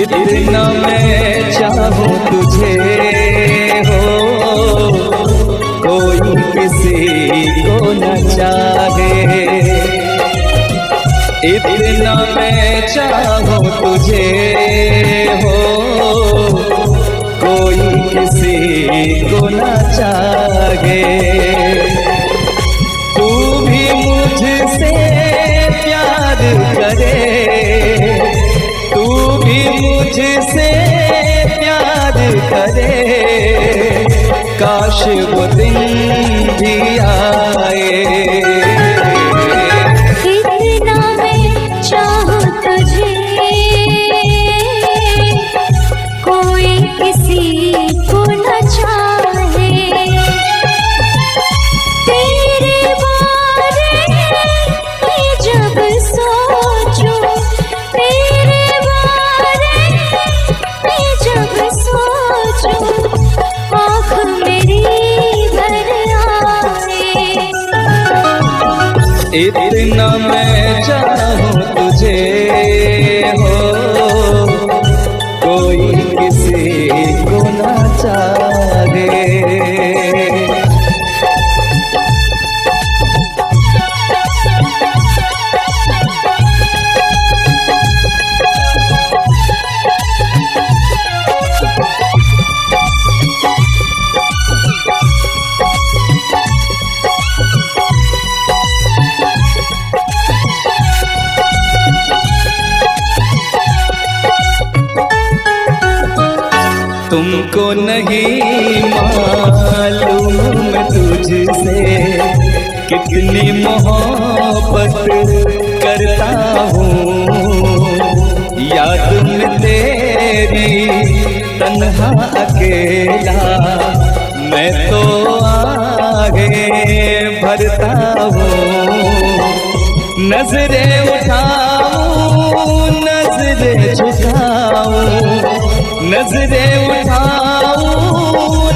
इतना मैं चाहूं तुझे हो, कोई किसी को न चाहे। इतना मैं चाहूं तुझे हो, कोई किसी को न चाहे। तू भी मुझसे प्यार करे, तू भी मुझसे प्यार करे, काश वो दिन भी आए। इतना मैं चाहूं तुझे, कोई किसी को न चाहे। तेरे बारे में जब सोचूं, तेरे बारे में जब सोचूं, आँख मेरी भर आए। इतना मैं चाहूं तुझे हो, कोई किसी को न चाहे। तुमको नहीं मालूम मैं तुझसे कितनी मोहब्बत करता हूँ। याद में तेरी तन्हा अकेला मैं तो आगे भरता हूँ। नजरें उठाऊं नजरें झुकाऊं, नजरें उठाऊं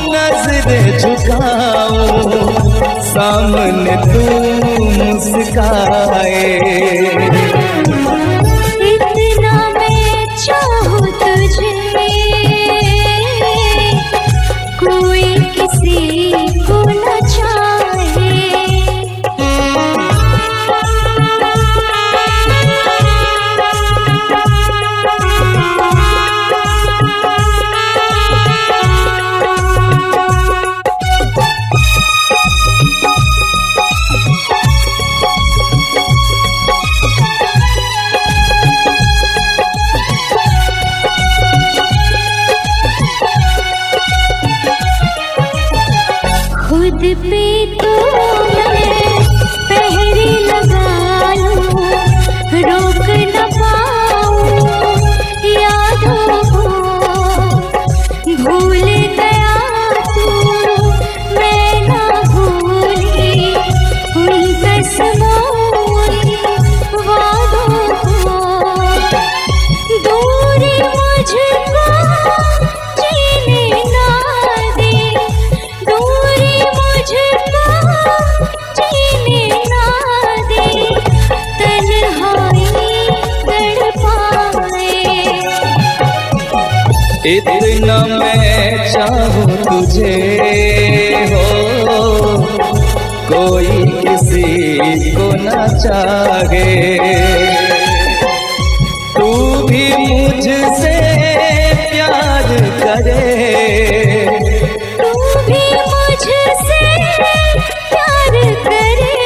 नजरें झुकाऊं, सामने तू मुस्काए। इतना मैं चाहूं तुझे, कोई किसी को न चाहे। खुद पे तो मैं पहरे लगा लूं, रोक न पाऊं यादों को। भूल गया तू मैं ना भूली उन कसमों वादों को। दूरी मुझको जीने ना दे, दूरी मुझको जीने ना दे, तन्हाई तड़पाए। इतना मैं चाहूं तुझे हो, कोई किसी को न चाहे। तू भी मुझसे प्यार करे, तू भी मुझसे प्यार करे,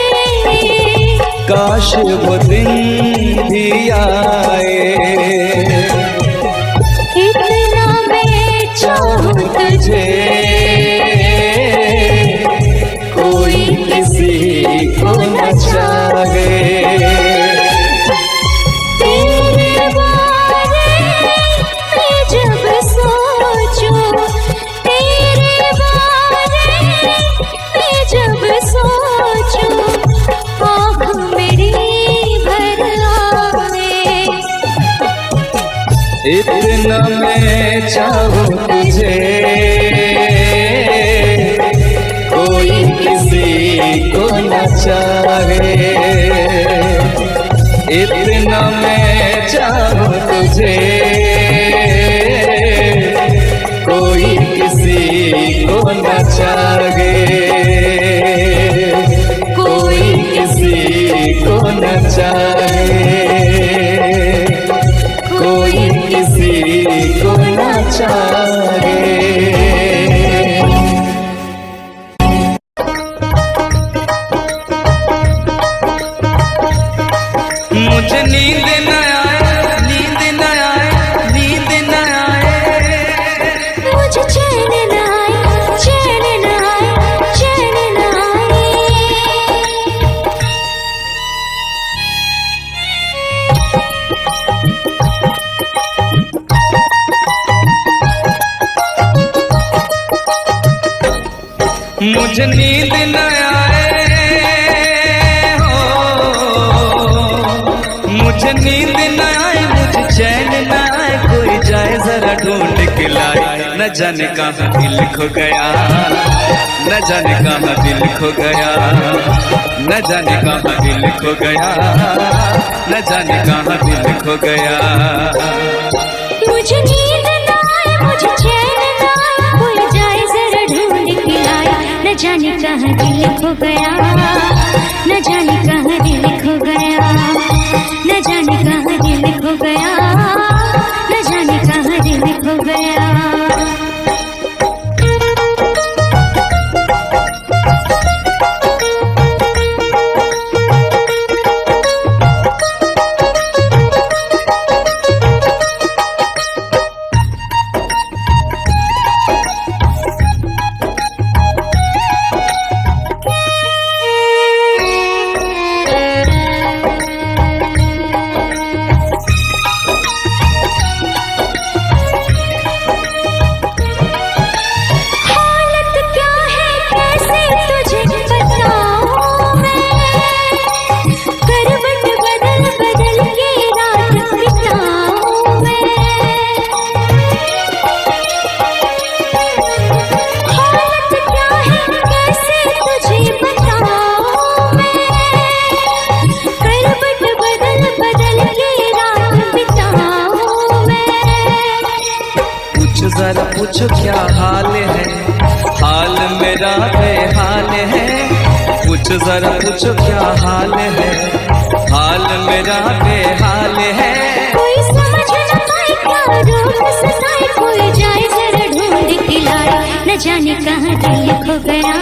काश वो दिन भी आए। इतना मैं चाहूं तुझे, कोई किसी को न चाहे। तेरे बारे में जब सोचूं, तेरे बारे में जब सोचूं, आँख मेरी भर आए। इतना मैं चाहूं तुझे, कोई किसी को न चाहे। इतना मैं चाहूं तुझे। मुझे नींद न आए हो, मुझे नींद न आए, मुझे चैन न आए, कोई जाए जरा ढूंढ के लाए। न जाने कहाँ दिल खो गया, न जाने कहाँ दिल खो गया, न जाने कहाँ दिल खो गया, न जाने कहाँ दिल खो गया। मुझे नींद न आए, मुझे चैन न आए, कोई जाए जरा ढूंढ के लाए। न जाने कहाँ दिल खो गया, न जाने कहाँ दिल खो गया, न जाने कहाँ दिल खो गया, न जाने कहाँ दिल खो गया। जरा पूछो क्या हाल है, हाल मेरा बेहाल है। पूछो जरा पूछो क्या हाल है, हाल मेरा बेहाल है। कोई समझ न पाए क्या रोग सताए, कोई जाए जरा ढूंढ के लाए। न जाने कहाँ दिल खो गया,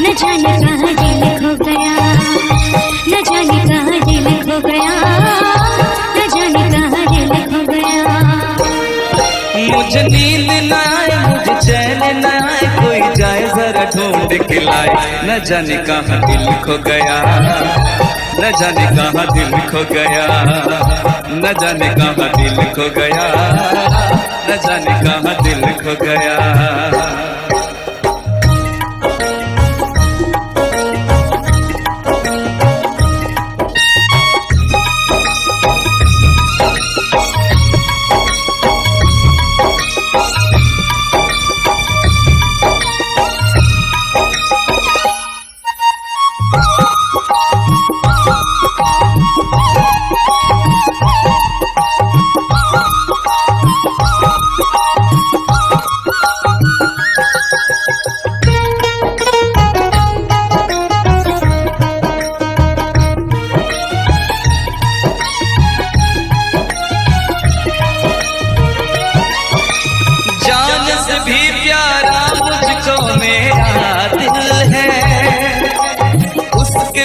न जाने कहाँ दिल खो गया, न जाने कहाँ दिल खो गया, न जाने कहाँ दिल खो गया। मुझे नींद न आए, मुझे चैन न आए, कोई जाए जरा ढूंढ के लाए। न जाने कहाँ दिल खो गया, न जाने कहाँ दिल खो गया, न जाने कहाँ दिल खो गया, न जाने कहाँ दिल खो गया।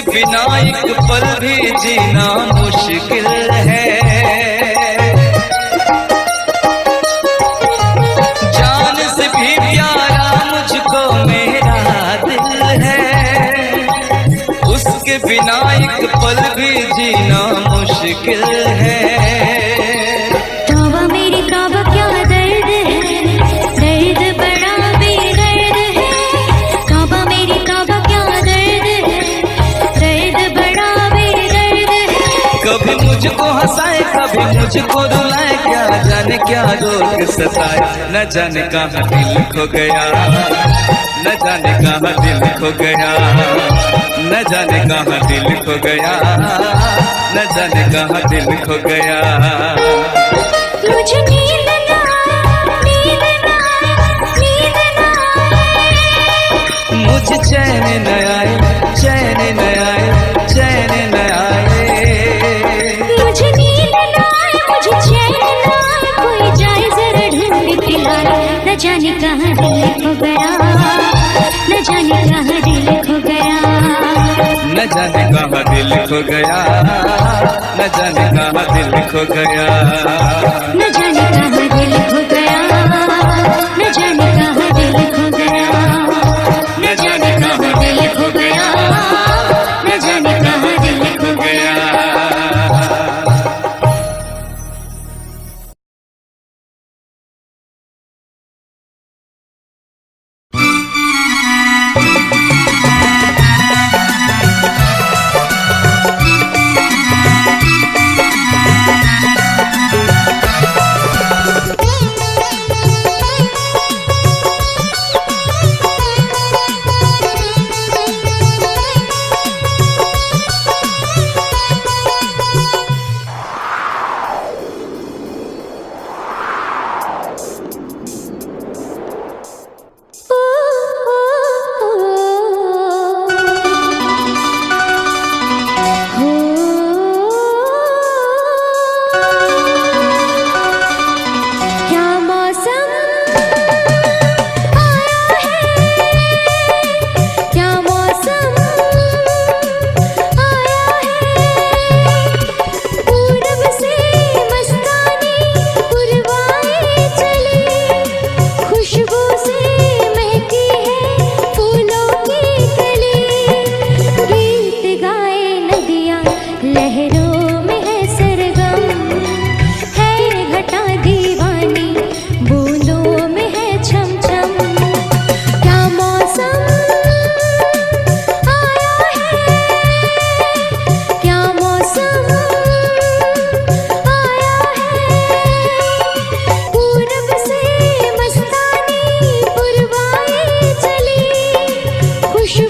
बिना एक पल भी जीना मुश्किल है। जान से भी प्यारा मुझको मेरा दिल है, उसके बिना एक पल भी जीना मुश्किल है। तौबा मेरी तौबा क्या दर्द है, दर्द बड़ा बेदर्द है। तौबा मेरी तौबा क्या दर्द है, दर्द बड़ा बेदर्द है। कभी मुझको हंसाए कभी मुझको रुलाए, क्या जाने क्या रोग सताए। न जाने कहाँ दिल खो गया, न जाने कहाँ दिल खो गया, न जाने कहाँ दिल खो गया, न जाने कहाँ दिल खो गया। मुझे नींद न आए, नींद न आए, नींद न आए। मुझे चैन न आए, चैन न आए, चैन न आए। मुझे नींद न आए, मुझे चैन न आए, कोई जाए जरा ढूंढ के लाए। न जाने कहाँ दिल खो गया, न जाने कहाँ दिल खो गया, न जाने कहाँ दिल खो गया, न जाने कहाँ दिल खो गया, न जाने कहाँ दिल खो गया, न जाने कहाँ दिल खो गया, न जाने कहाँ दिल खो गया, न जाने कहाँ दिल खो गया।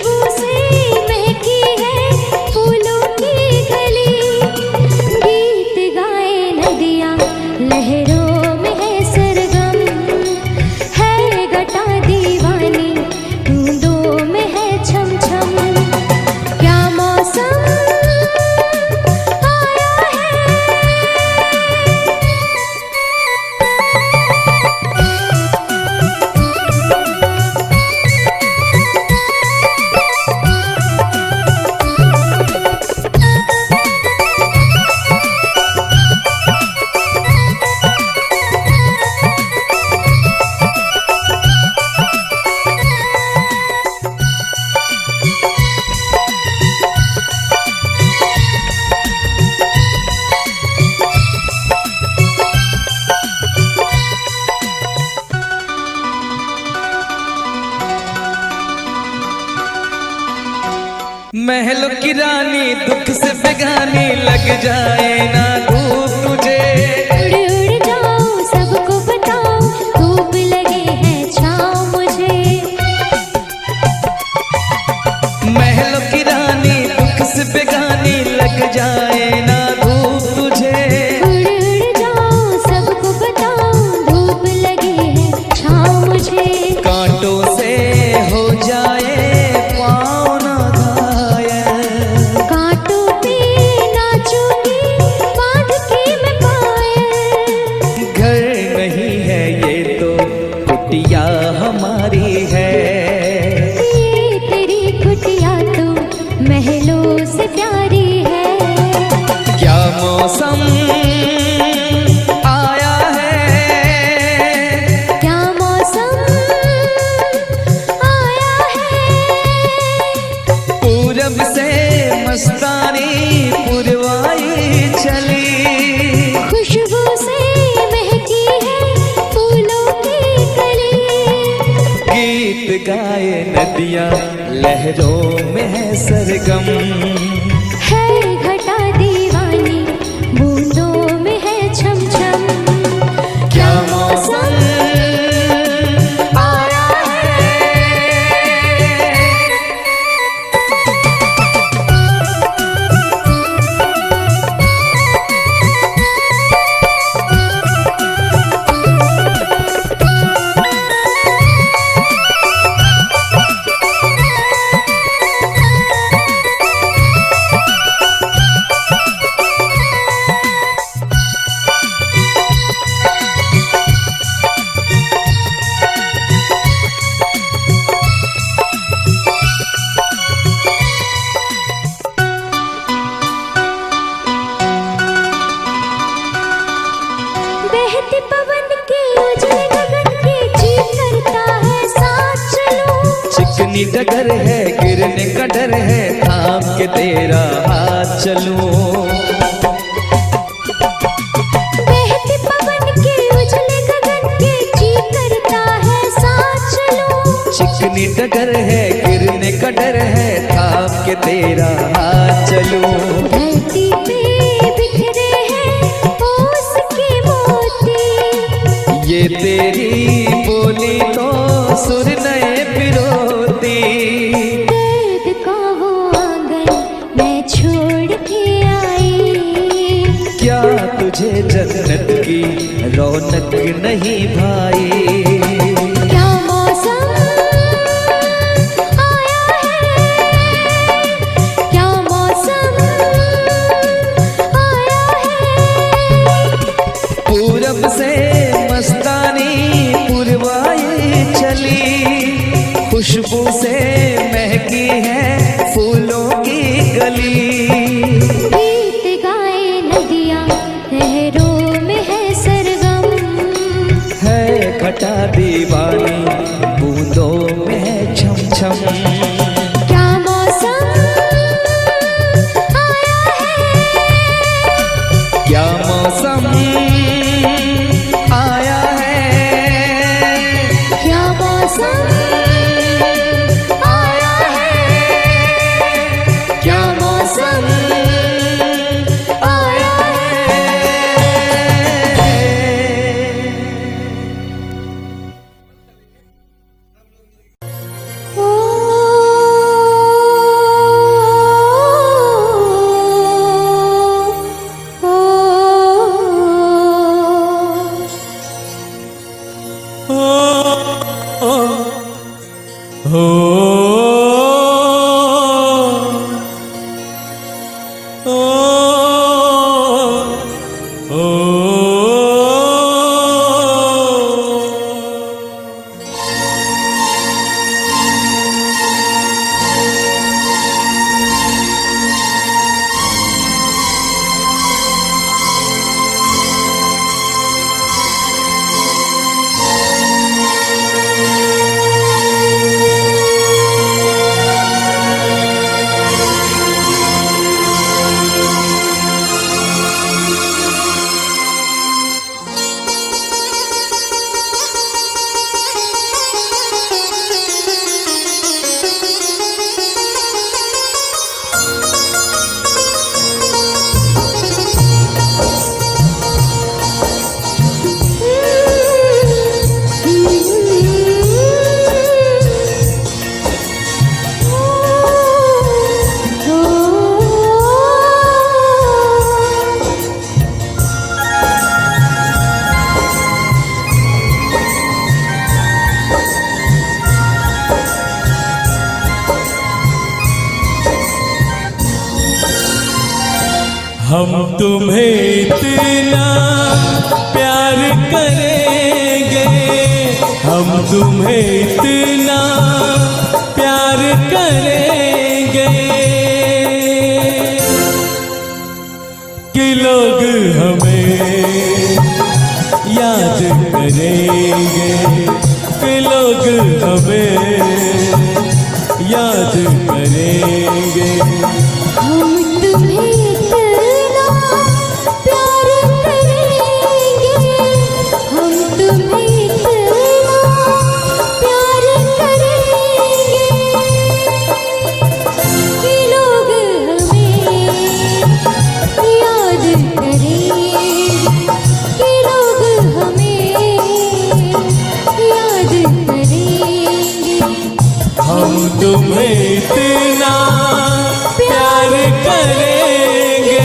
खुशबू से महकी है फूलों की गली। गीत गाए नदियाँ लहरों में है सरगम, है घटा दीवानी बूंदों में है छम छम। क्या मौसम आया है, महलों की रानी दुख से बेगानी लग जाए ना धूप तुझे। उड़ उड़ जाओ सबको बताओ धूप लगे है छाँव मुझे। महलों की रानी दुख से बेगानी लग जाए ना धूप तुझे। उड़ उड़ जाओ सबको बताओ धूप लगे है छाँव मुझे। कांटों से हो जाए पाँव ना घायल, कांटों पे नाचूंगी बांध के मैं पायल। घर नहीं है ये तो कुटिया हमारी है। ये तेरी कुटिया तो महलों से प्यारी है। क्या मौसम आया है, क्या मौसम आया है, पूरब से मस्तानी पुरवाई चली। खुशबू से महकी है फूलों की कली। गीत गाए नदियाँ लहरों में है सरगम, है घटा दीवानी बूंदों में है छम छम। क्या मौसम आया है। बहते पवन के उजले गगन के जी करता है साथ चलूं। चिकनी डगर है गिरने का डर है थाम के तेरा हाथ चलूं। बहते पवन के उजले गगन के जी करता है साथ चलूं। चिकनी डगर है गिरने का डर है थाम के तेरा हाथ चलूं। धरती पे बिखरे हैं ओस के मोती। ये तेरी बोली तो सुर नए पिरोती। दर्द का वो आंगन मैं छोड़ के आई। क्या तुझे जन्नत की रौनक नहीं भाई। क्या मौसम आया है, क्या मौसम आया है। पूरब से मस्तानी पुरवाई चली। खुशबू से महकी है फूलों की गली। गीत गाए नदियाँ लहरों में है सरगम, है घटा दीवानी बूंदों में है छम छम। क्या मौसम आया है, क्या मौसम आया है। क्या मौसम आया है, क्या मौसम हम तुम्हें इतना प्यार करेंगे, हम तुम्हें इतना प्यार करेंगे कि लोग हमें याद करेंगे, कि लोग हमें याद करेंगे। हम तुम्हें इतना प्यार करेंगे, हम तुम्हें इतना प्यार करेंगे कि लोग हमें याद करेंगे, कि लोग हमें याद करेंगे। हम तुम्हें इतना प्यार करेंगे।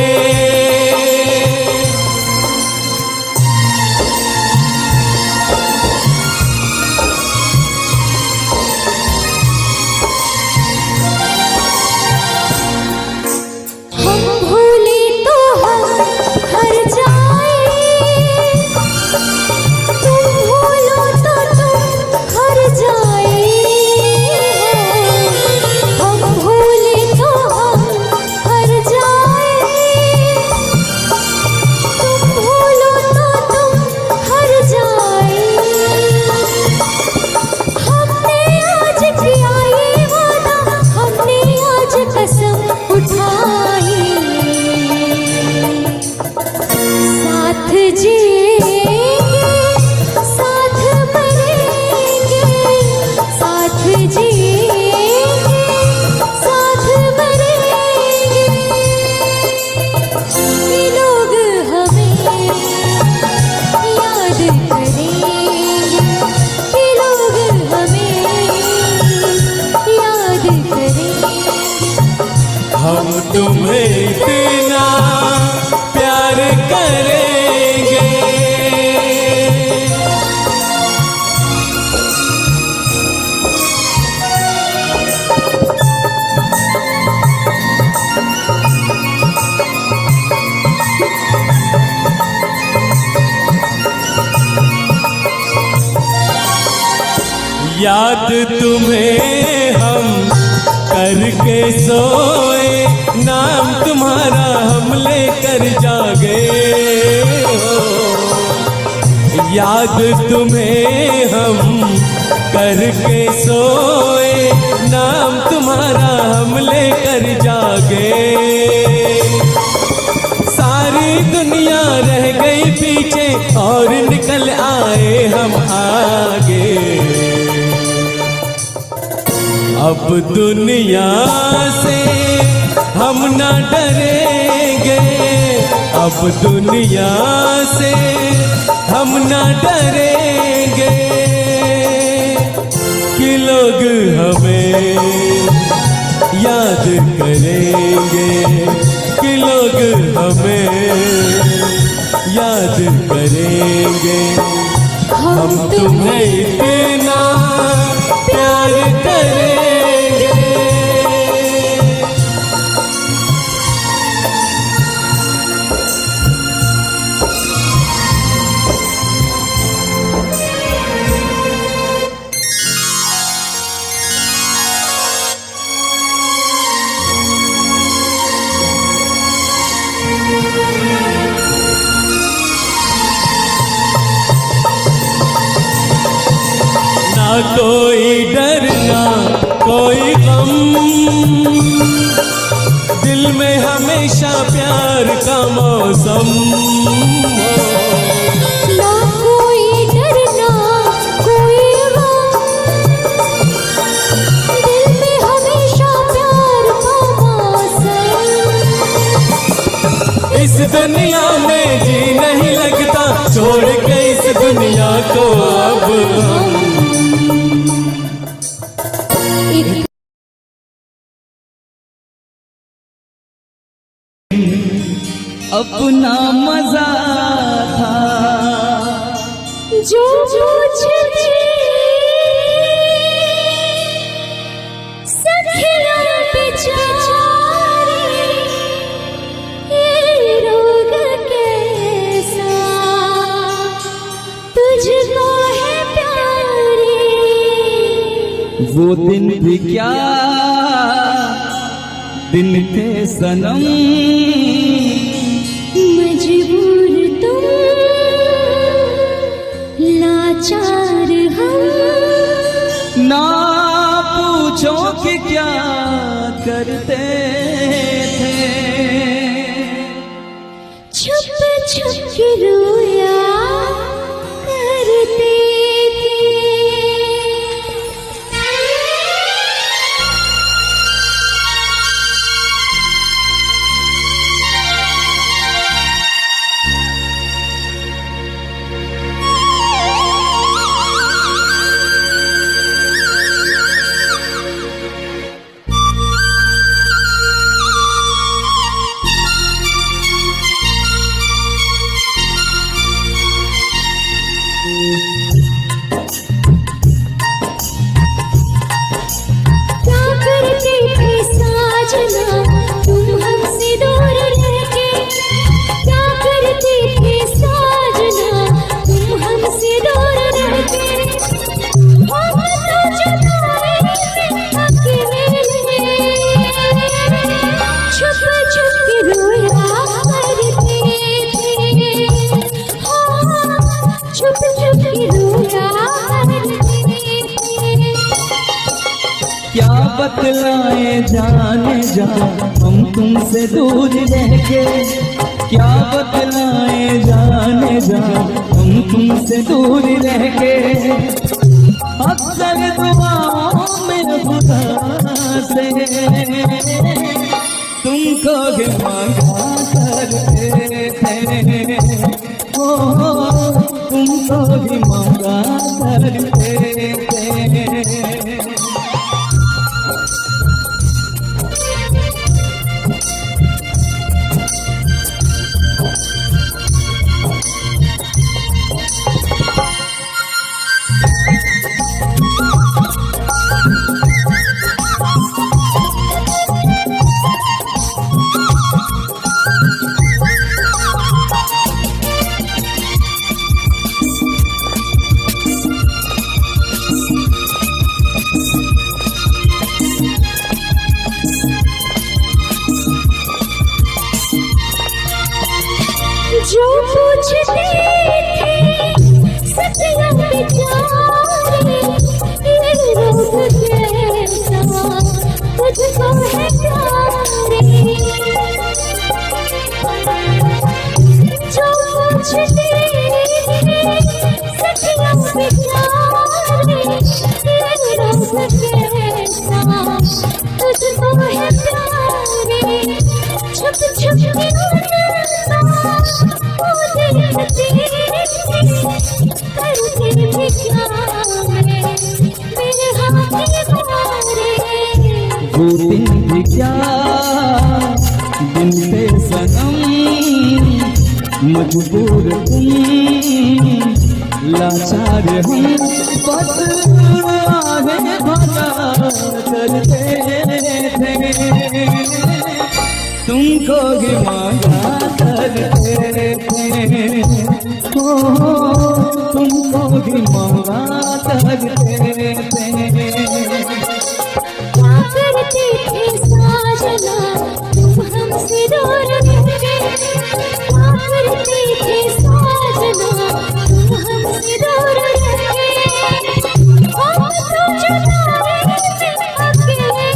हम भूले तो हम हर जाए, तुम भूलो तो तुम हर जाए। हम भूले तो हम हर जाए, तुम भूलो तो तुम हर जाए। हमने आज किया ये वादा, हमने आज कसम उठाई, साथ जिएंगे साथ मरेंगे, साथ जिएंगे साथ मरेंगे कि लोग हमें याद करेंगे, कि लोग हमें याद करेंगे। हम तुम्हें इतना प्यार करेंगे। याद तुम्हें हम करके सोए, नाम तुम्हारा हम लेकर जागे हो। याद तुम्हें हम करके सोए, नाम तुम्हारा हम लेकर जागे। सारी दुनिया रह गई पीछे और निकल आए हम आगे। अब दुनिया से हम न डरेंगे, अब दुनिया से हम न डरेंगे कि लोग हमें याद करेंगे, कि लोग हमें याद करेंगे। हम तुम्हें इतना प्यार करेंगे। ना कोई डर ना कोई गम, दिल में हमेशा प्यार का मौसम हो। ना कोई डर ना कोई गम, दिल में हमेशा प्यार का मौसम। इस दुनिया में जी नहीं लगता, छोड़ के इस दुनिया को अब हम। अपना मजा था जो मुझे सखिया बेचारी ये वो दिन भी क्या दिन थे सनम, मजबूर तुम लाचार हम, ना पूछो कि क्या करते थे, छुप छुप के रोया करते थे। क्या करते थे साजना तुम हमसे दूर रह के, क्या करते थे साजना तुम हमसे दूर रह के, हम तो जुदाई में अकेले छुप छुप के रोया करते थे, हाँ छुप छुप के रोया करते थे। क्या बतलाए जाने जा हम तुमसे दूर रह के, क्या बतलाए जाने जा हम तुमसे दूर रह के, अक्सर दुआओं में खुदा से तुमको भी मांगा करते थे, ओ तुमको भी मांगा करते थे। जो पूछते थे सपना बेचारे, ये रोग कैसा तुझको है प्यारे, जो पूछते थे सपना बेचारे, ये रोग कैसा तुझको है प्यारे, छुप छुप के वो दिन भी क्या दिन थे सनम, मजबूर तुम लाचार हम, बस आगे भला करते थे, तुमको भी मांगा करते थे, ओ तुमको भी मांगा करते थे। क्या करते थे साजना तुम हमसे दूर रह के, क्या करते थे साजना तुम हमसे दूर रह के, हम तो जुदाई में अकेले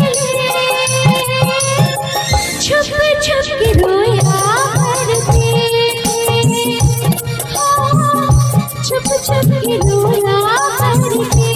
छुप छुप के रोया करते थे, हाँ छुप छुप के रोया करते थे।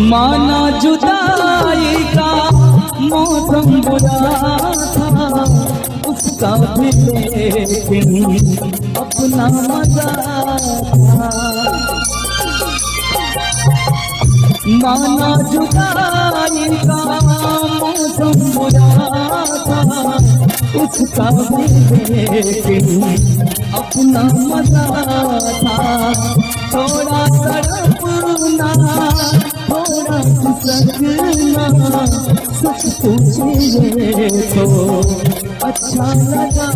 माना जुदाई का मौसम बुरा था, उसका भी लेकिन अपना मजा था। माना जुदाई का मौसम बुरा था, उसका भी लेकिन अपना मजा था। थोड़ा तड़पना, थोड़ा सकना, सच पूछिए तो अच्छा लगा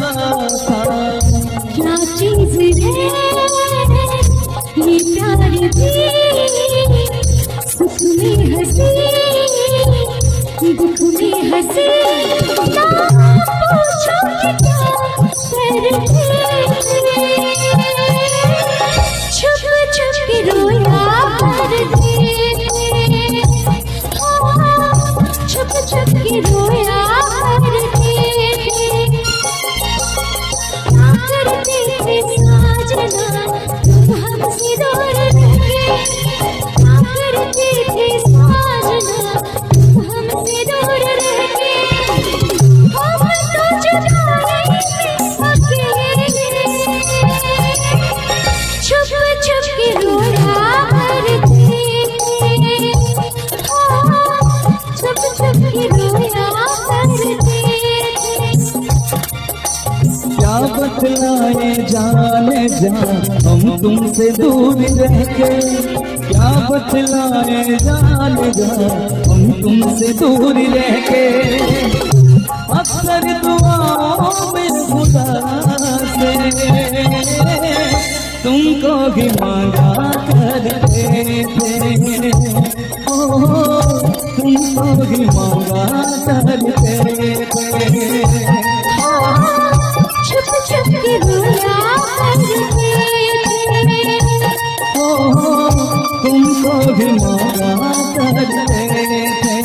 था। क्या चीज है ये प्यार भी, सुख में हंसी दुख में हंसी, ना पूछो कि क्या करते, छुप छुप के रोया करते, छुप छुप के रोया करते, क्या करते थे साजना तुम हमसे दूर रह के, क्या करते थे साजना तुम हमसे दूर रह के, हम तो जुदाई में अकेले, छुप छुप के रोया करते, छुप छुप के रोया करते। क्या बतलाए जाने जा हम तुमसे दूर रह के, क्या बतलाए जाने जा हम तुमसे दूर रह के। अक्सर दुआओं में खुदा से तुमको भी मांगा करते थे, ओ तुमको भी मांगा करते थे। छुप छुप के रोया करते थे, तुमको भी मांगा करते थे।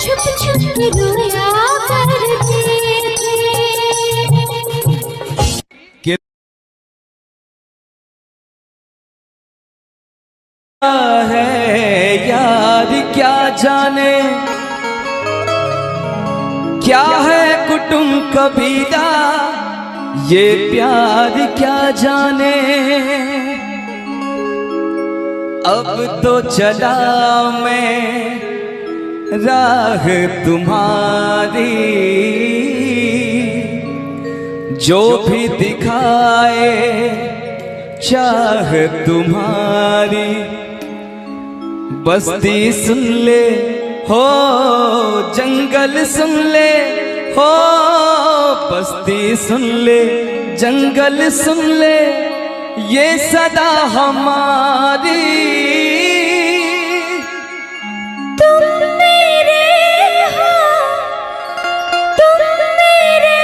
छुप छुप के रोया करते थे। क्या है यार क्या जाने, क्या है कुटुंब कबीला, ये प्यार क्या जाने। अब तो चला मैं राह तुम्हारी, जो भी दिखाए चाह तुम्हारी। बस्ती सुन ले हो जंगल सुन ले हो, बस्ती सुन ले जंगल सुन ले, ये सदा हमारी। तुम मेरे हो, तुम मेरे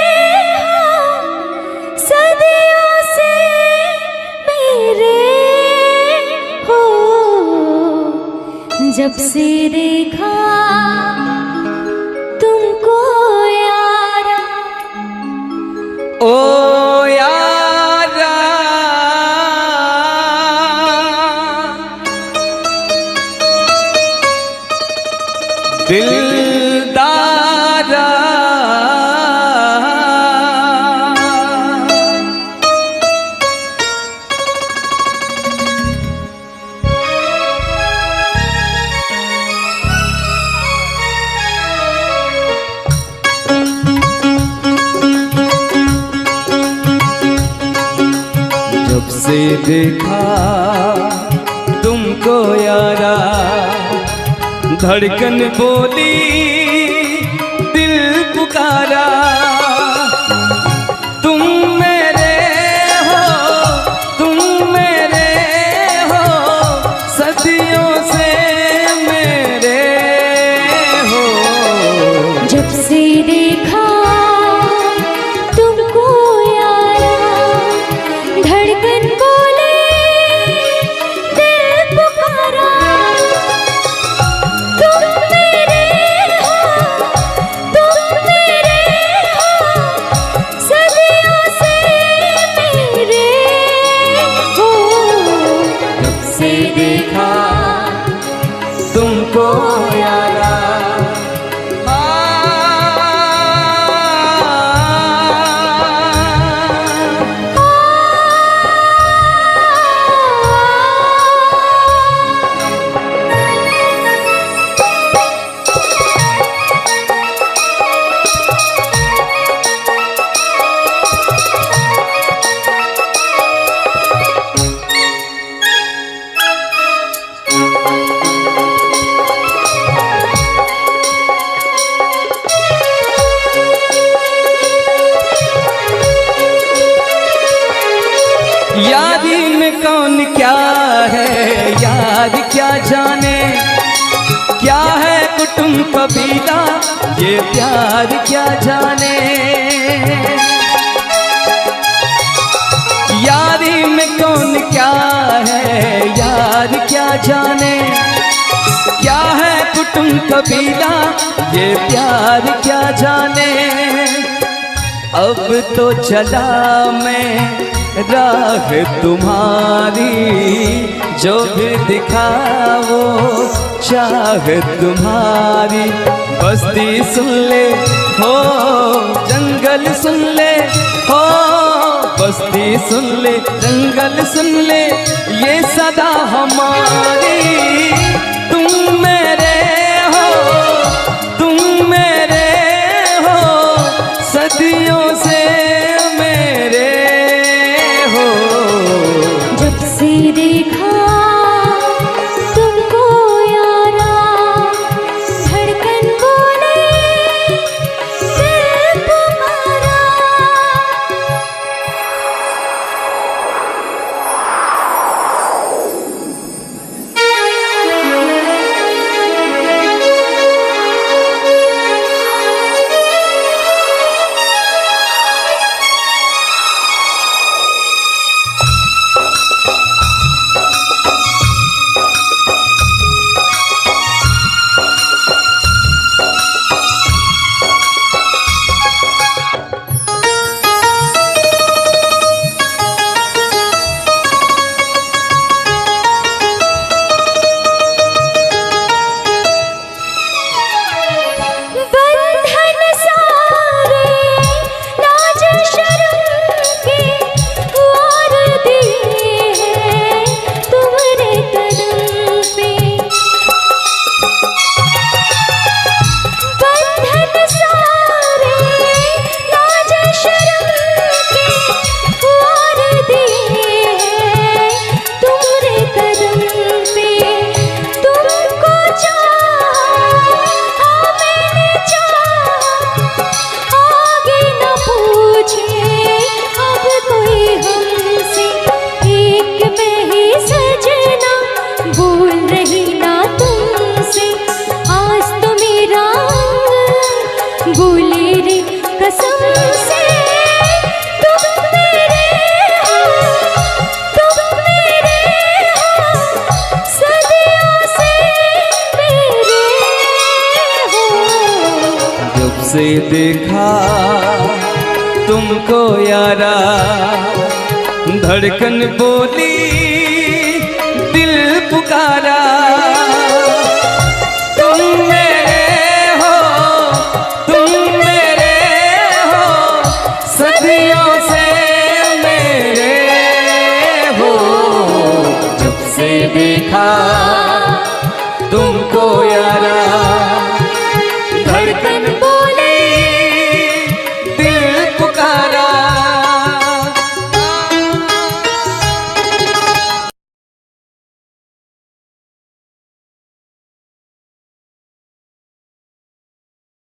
हो, सदियों से मेरे हो, जब से देखा तुमको यारा, ओ यारा दिलदारा, जब से देखा तुमको यारा, धड़कन बोली दिल पुकारा। तुम मेरे हो, तुम मेरे हो, सदियों से मेरे हो। जब से देखा तुमको यारा, धड़कन बोले दिल पुकारा। तुम मेरे हो, यारी में कौन क्या है यार क्या जाने, क्या है कुटुंब कबीला ये प्यार क्या जाने। यारी में कौन क्या है यार क्या जाने, क्या है कुटुंब कबीला ये प्यार क्या जाने। अब तो चला मैं राह तुम्हारी, जो भी दिखाओ चाह तुम्हारी। बस्ती सुन ले हो जंगल सुन ले हो, बस्ती सुन ले जंगल सुन ले ये सदा हमारी। तुम मेरे हो तुम मेरे हो सदियों से मेरे हो। जब से देखा तुमको यारा, धड़कन बोले दिल तुम्हारा। बंधन सारे लाज शर्म के वार दिए हैं तुम्हारे कदम पे। बंधन सारे लाज शर्म के वार दिए हैं तुम्हारे कदम पे। तुमको चाहा मैंने चाहा, आगे न पूछे अब कोई हमसे। एक मैं ही सजना बोल रही ना तुमसे, आज तो मेरा अंग बोले रे कसम से। तुम मेरे हो सदियों से मेरे हो। जब से देखा तुमको यारा, धड़कन बोली दिल पुकारा। तुम मेरे हो सदियों से मेरे हो। जब से देखा तुमको यारा,